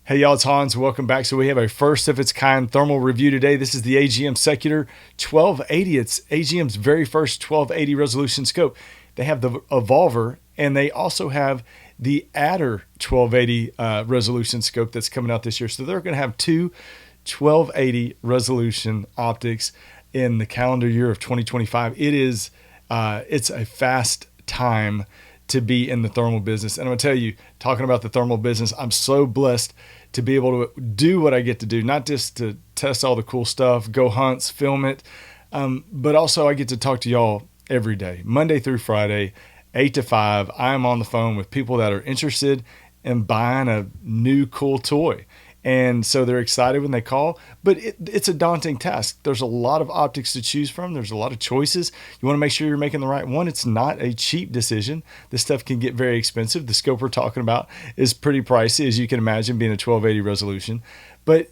Hey y'all, it's Hans. Welcome back. So we have a first of its kind thermal review today. This is the AGM Secular 1280. It's AGM's very first 1280 resolution scope. They have the Evolver and they also have the Adder 1280 resolution scope that's coming out this year. So they're going to have two 1280 resolution optics in the calendar year of 2025. It's a fast time to be in the thermal business. And I'm going to tell you, talking about the thermal business, I'm so blessed to be able to do what I get to do, not just to test all the cool stuff, go hunts, film it, but also I get to talk to y'all every day, Monday through Friday, 8 to 5. I'm on the phone with people that are interested in buying a new cool toy. And so they're excited when they call, but it's a daunting task. There's a lot of optics to choose from. There's a lot of choices. You want to make sure you're making the right one. It's not a cheap decision. This stuff can get very expensive. The scope we're talking about is pretty pricey, as you can imagine, being a 1280 resolution. But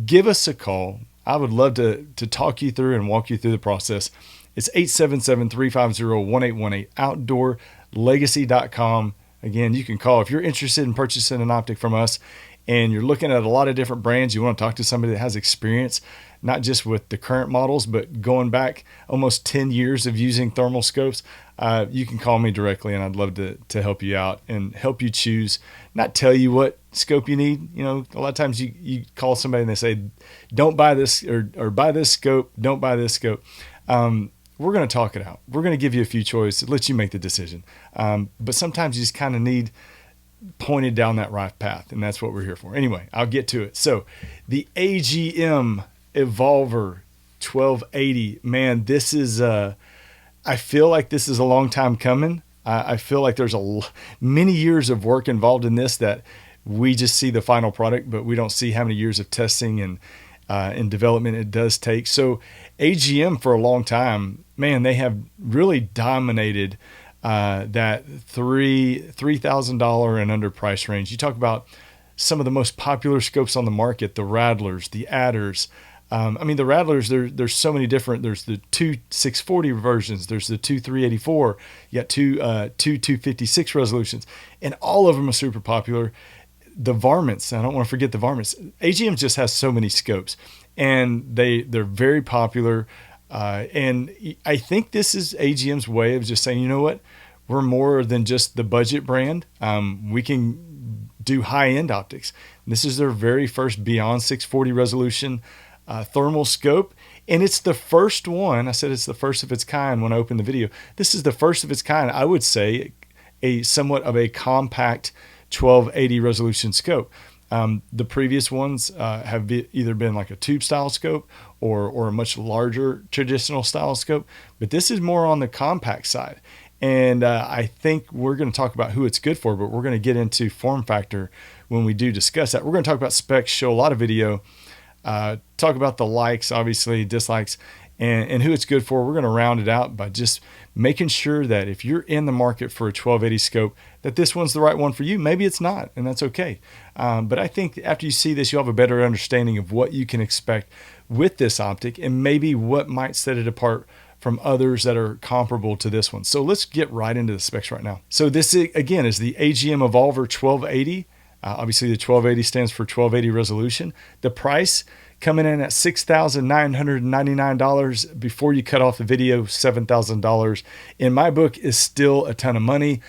give us a call. I would love to talk you through and walk you through the process. It's 877-350-1818, outdoorlegacy.com. Again, you can call if you're interested in purchasing an optic from us and you're looking at a lot of different brands. You want to talk to somebody that has experience, not just with the current models, but going back almost 10 years of using thermal scopes. You can call me directly and I'd love to help you out and help you choose, not tell you what scope you need. You know, a lot of times you call somebody and they say, don't buy this or buy this scope, don't buy this scope. We're going to talk it out. We're going to give you a few choices, let you make the decision. But sometimes you just kind of need pointed down that right path, and that's what we're here for. Anyway, I'll get to it. So the AGM Evolver 1280, man, this is I feel like this is a long time coming. I feel like there's many years of work involved in this that we just see the final product, but we don't see how many years of testing and development it does take. So AGM for a long time, man, they have really dominated that $3,000 and under price range. You talk about some of the most popular scopes on the market, the Rattlers, the Adders. The Rattlers, there's so many different. There's the two 640 versions. There's the two 384. You got two 256 resolutions, and all of them are super popular. The varmints, I don't want to forget the varmints. AGM just has so many scopes, and they're very popular. And I think this is AGM's way of just saying, you know what, we're more than just the budget brand. We can do high-end optics. This is their very first beyond 640 resolution thermal scope. And it's the first one. I said it's the first of its kind when I opened the video. This is the first of its kind, I would say, a somewhat of a compact 1280 resolution scope. The previous ones have either been like a tube style scope or a much larger traditional style scope, but this is more on the compact side. And I think we're going to talk about who it's good for, but we're going to get into form factor when we do discuss that. We're going to talk about specs, show a lot of video, talk about the likes, obviously dislikes, and who it's good for. We're going to round it out by just making sure that if you're in the market for a 1280 scope, that this one's the right one for you. Maybe it's not, and that's okay. But I think after you see this, you'll have a better understanding of what you can expect with this optic and maybe what might set it apart from others that are comparable to this one. So let's get right into the specs right now. So this, again, is the AGM Evolver 1280. Obviously, the 1280 stands for 1280 resolution. The price coming in at $6,999 before you cut off the video, $7,000. In my book is still a ton of money,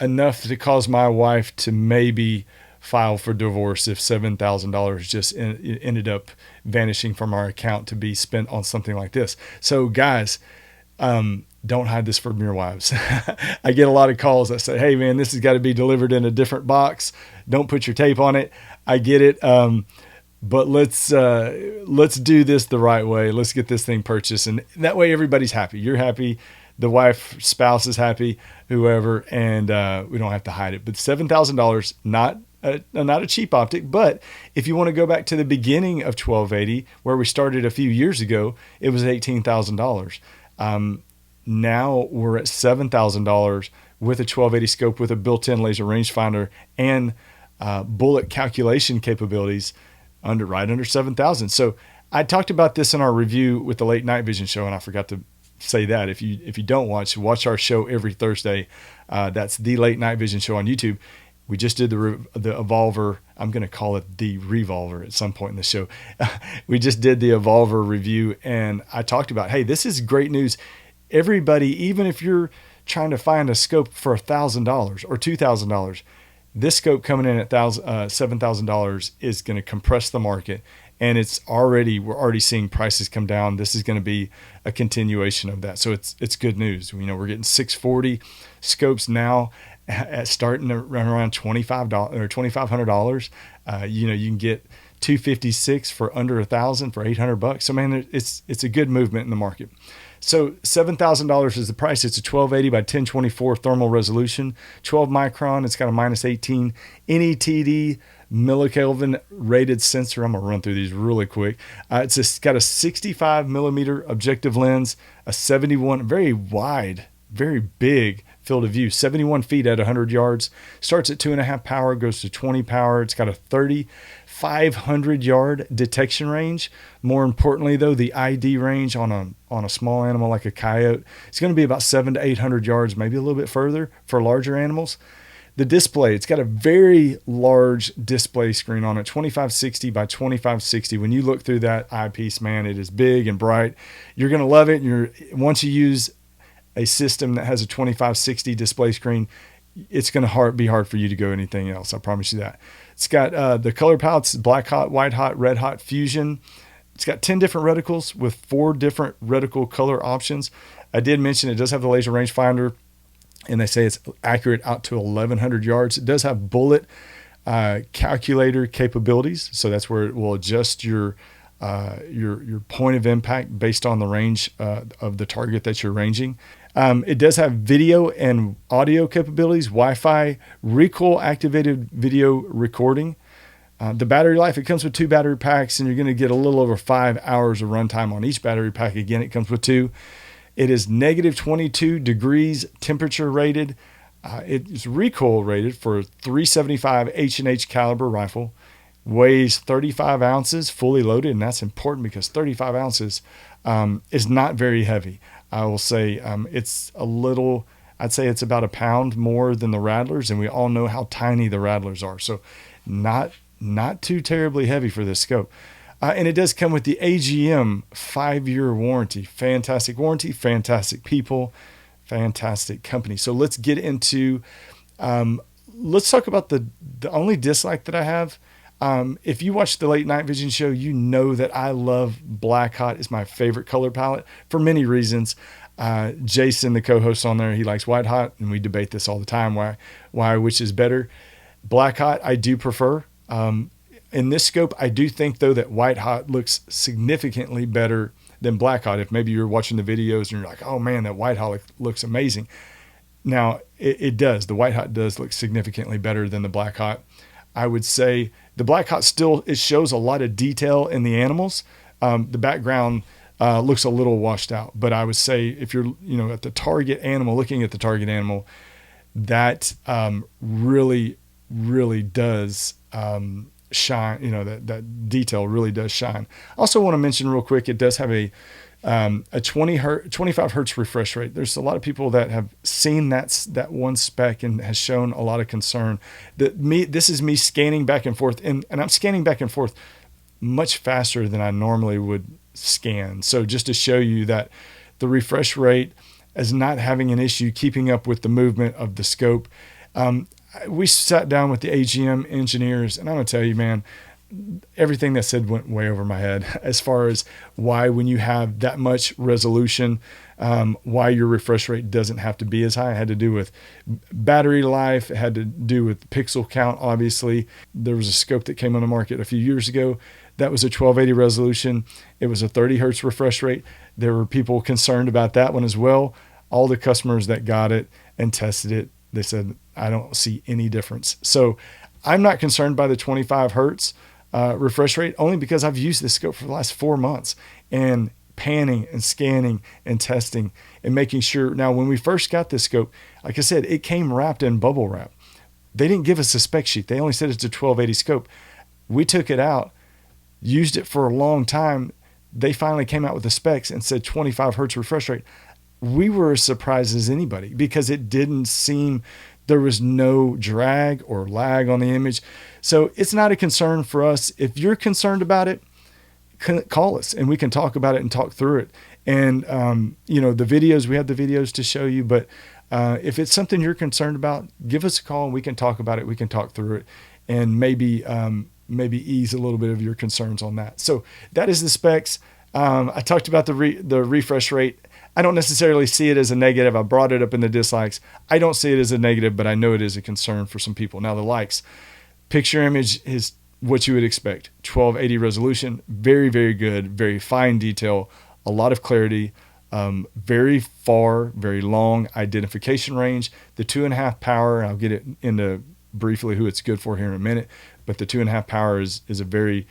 enough to cause my wife to maybe file for divorce if $7,000 just ended up vanishing from our account to be spent on something like this. So guys, don't hide this from your wives. I get a lot of calls that say, hey man, this has got to be delivered in a different box. Don't put your tape on it. I get it. But let's do this the right way. Let's get this thing purchased. And that way everybody's happy. You're happy. The wife, spouse is happy, whoever, and we don't have to hide it. But $7,000, not a cheap optic. But if you want to go back to the beginning of 1280, where we started a few years ago, it was $18,000. Now we're at $7,000 with a 1280 scope with a built-in laser rangefinder and bullet calculation capabilities right under 7,000. So I talked about this in our review with the late night vision show, and I forgot to say that if you don't watch our show every Thursday. That's the late night vision show on YouTube. We just did the Evolver. I'm going to call it the Revolver at some point in the show. We just did the Evolver review, and I talked about, hey, this is great news. Everybody, even if you're trying to find a scope for $1,000 or $2,000, this scope coming in at $7,000 is going to compress the market, and we're already seeing prices come down. This is going to be a continuation of that, so it's good news. We're getting 640 scopes now starting around $25 or $2,500. You can get 256 for under $1,000 for $800. So man, it's a good movement in the market. So $7,000 is the price. It's a 1280 by 1024 thermal resolution, 12 micron. It's got a -18 NETD millikelvin rated sensor. I'm gonna run through these really quick. It's got a 65 millimeter objective lens, a 71, very wide, very big field of view, 71 feet at 100 yards. Starts at 2.5 power, goes to 20 power. It's got a 3,500 yard detection range. More importantly, though, the ID range on a small animal like a coyote, it's going to be about 700 to 800 yards, maybe a little bit further for larger animals. The display, it's got a very large display screen on it, 2560 by 2560. When you look through that eyepiece, man, it is big and bright. You're going to love it. Once you use a system that has a 2560 display screen, it's going to be hard for you to go anything else. I promise you that. It's got the color palettes: black hot, white hot, red hot, fusion. It's got 10 different reticles with 4 different reticle color options. I did mention it does have the laser rangefinder, and they say it's accurate out to 1,100 yards. It does have bullet calculator capabilities, so that's where it will adjust your point of impact based on the range of the target that you're ranging. It does have video and audio capabilities, Wi-Fi, recoil activated video recording. The battery life, it comes with 2 battery packs, and you're going to get a little over 5 hours of runtime on each battery pack. Again, it comes with 2. It is -22 degrees temperature rated. It's recoil rated for a .375 H&H caliber rifle. Weighs 35 ounces, fully loaded, and that's important because 35 ounces is not very heavy. I will say I'd say it's about a pound more than the Rattlers, and we all know how tiny the Rattlers are. So not too terribly heavy for this scope. And it does come with the AGM 5-year warranty. Fantastic warranty, fantastic people, fantastic company. So let's get into, let's talk about the only dislike that I have. If you watch the Late Night Vision show, you know that I love Black Hot. It's my favorite color palette for many reasons. Jason, the co-host on there, he likes White Hot, and we debate this all the time, why which is better. Black Hot, I do prefer. In this scope, I do think, though, that White Hot looks significantly better than Black Hot. If maybe you're watching the videos and you're like, oh man, that White Hot looks amazing. Now, it does. The White Hot does look significantly better than the Black Hot. I would say the Black Hot it shows a lot of detail in the animals. The background looks a little washed out, but I would say if you're, at the target animal, looking at the target animal, that really, really does shine. That detail really does shine. I also want to mention real quick, it does have a 25 hertz refresh rate. There's a lot of people that have seen that one spec and has shown a lot of concern. This is me scanning back and forth, and I'm scanning back and forth much faster than I normally would scan. So just to show you that the refresh rate is not having an issue keeping up with the movement of the scope. We sat down with the AGM engineers, and I'm gonna tell you, man, everything that said went way over my head as far as why, when you have that much resolution, why your refresh rate doesn't have to be as high. It had to do with battery life. It had to do with pixel count. Obviously, there was a scope that came on the market a few years ago that was a 1280 resolution. It was a 30 hertz refresh rate. There were people concerned about that one as well. All the customers that got it and tested it, they said, I don't see any difference. So I'm not concerned by the 25 hertz refresh rate, only because I've used this scope for the last 4 months and panning and scanning and testing and making sure. Now, when we first got this scope, like I said, it came wrapped in bubble wrap. They didn't give us a spec sheet. They only said it's a 1280 scope. We took it out, used it for a long time. They finally came out with the specs and said 25 hertz refresh rate. We were as surprised as anybody because it didn't seem There was no drag or lag on the image. So it's not a concern for us. If you're concerned about it, call us and we can talk about it and talk through it. And, the videos, we have the videos to show you, but if it's something you're concerned about, give us a call and we can talk about it. We can talk through it and maybe ease a little bit of your concerns on that. So that is the specs. I talked about the refresh rate. I don't necessarily see it as a negative. I brought it up in the dislikes. I don't see it as a negative, but I know it is a concern for some people. Now the likes, picture image is what you would expect. 1280 resolution, very, very good, very fine detail, a lot of clarity, very far, very long identification range. The 2.5 power, I'll get it into briefly who it's good for here in a minute, but the 2.5 power is a very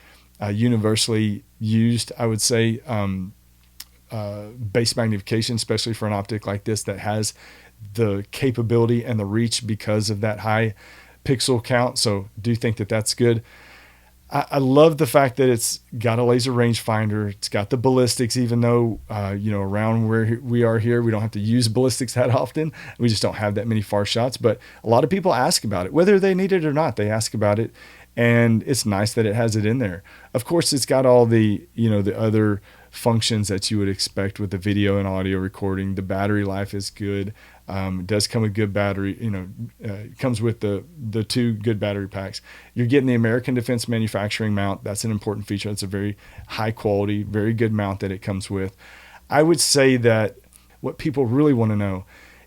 universally used, I would say, base magnification, especially for an optic like this that has the capability and the reach because of that high pixel count. So do think that that's good. I love the fact that it's got a laser rangefinder. It's got the ballistics, even though, around where we are here, we don't have to use ballistics that often. We just don't have that many far shots, but a lot of people ask about it, whether they need it or not, they ask about it. And it's nice that it has it in there. Of course, it's got all the other functions that you would expect with the video and audio recording. The battery life is good. It does come with good battery, it comes with the 2 good battery packs. You're getting the American Defense Manufacturing mount. That's an important feature. It's a very high quality, very good mount that it comes with. I would say that what people really want to know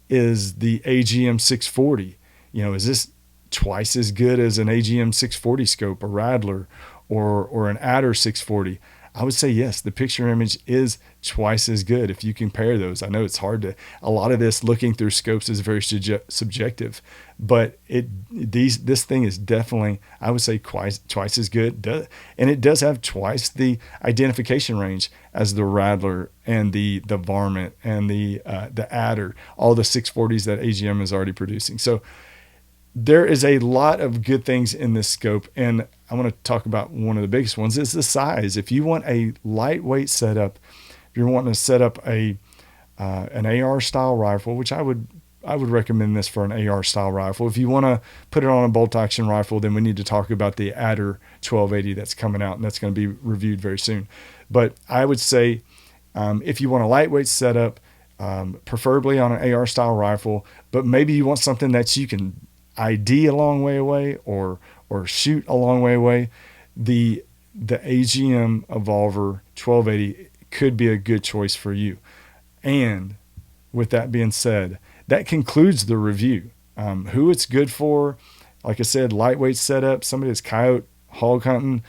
is the AGM 640. Is this twice as good as an AGM 640 scope, a Rattler, or an Adder 640? I would say yes, the picture image is twice as good if you compare those. I know it's hard to, a lot of this looking through scopes is very subjective, but this thing is definitely, I would say, twice as good. And it does have twice the identification range as the Rattler and the Varmint and the Adder, all the 640s that AGM is already producing. So there is a lot of good things in this scope, and I want to talk about one of the biggest ones is the size. If you want a lightweight setup, if you're wanting to set up an AR style rifle, which I would recommend this for an AR style rifle. If you want to put it on a bolt action rifle, then we need to talk about the Adder 1280 that's coming out, and that's going to be reviewed very soon. But I would say if you want a lightweight setup, preferably on an AR style rifle, but maybe you want something that you can ID a long way away or shoot a long way away, the AGM Evolver 1280 could be a good choice for you. And with that being said, that concludes the review. Who it's good for, like I said, lightweight setup, somebody that's coyote hog hunting,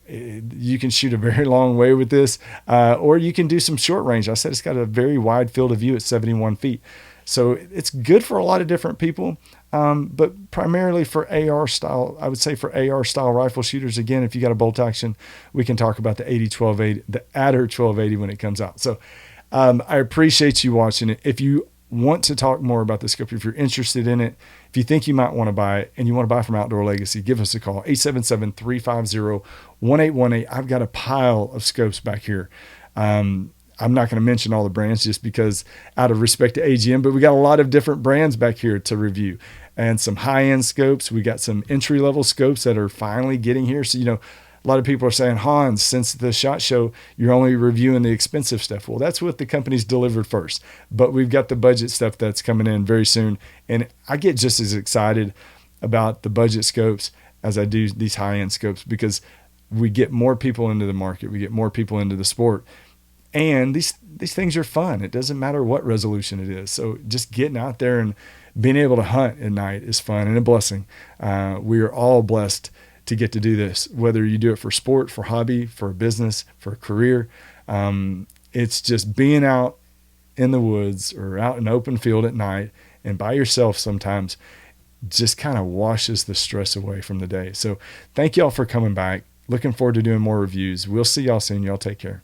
you can shoot a very long way with this, or you can do some short range. I said it's got a very wide field of view at 71 feet. So it's good for a lot of different people, but primarily for AR style, I would say for AR style rifle shooters. Again, if you got a bolt action, we can talk about the Adder 1280 when it comes out. So I appreciate you watching it. If you want to talk more about the scope, if you're interested in it, if you think you might want to buy it and you want to buy from Outdoor Legacy, give us a call, 877-350-1818. I've got a pile of scopes back here. I'm not going to mention all the brands just because out of respect to AGM, but we got a lot of different brands back here to review and some high-end scopes. We got some entry-level scopes that are finally getting here. So, a lot of people are saying, Hans, since the SHOT Show, you're only reviewing the expensive stuff. Well, that's what the company's delivered first, but we've got the budget stuff that's coming in very soon. And I get just as excited about the budget scopes as I do these high-end scopes because we get more people into the market. We get more people into the sport. And these things are fun. It doesn't matter what resolution it is. So just getting out there and being able to hunt at night is fun and a blessing. We are all blessed to get to do this, whether you do it for sport, for hobby, for a business, for a career. It's just being out in the woods or out in open field at night and by yourself sometimes just kind of washes the stress away from the day. So thank y'all for coming back. Looking forward to doing more reviews. We'll see y'all soon. Y'all take care.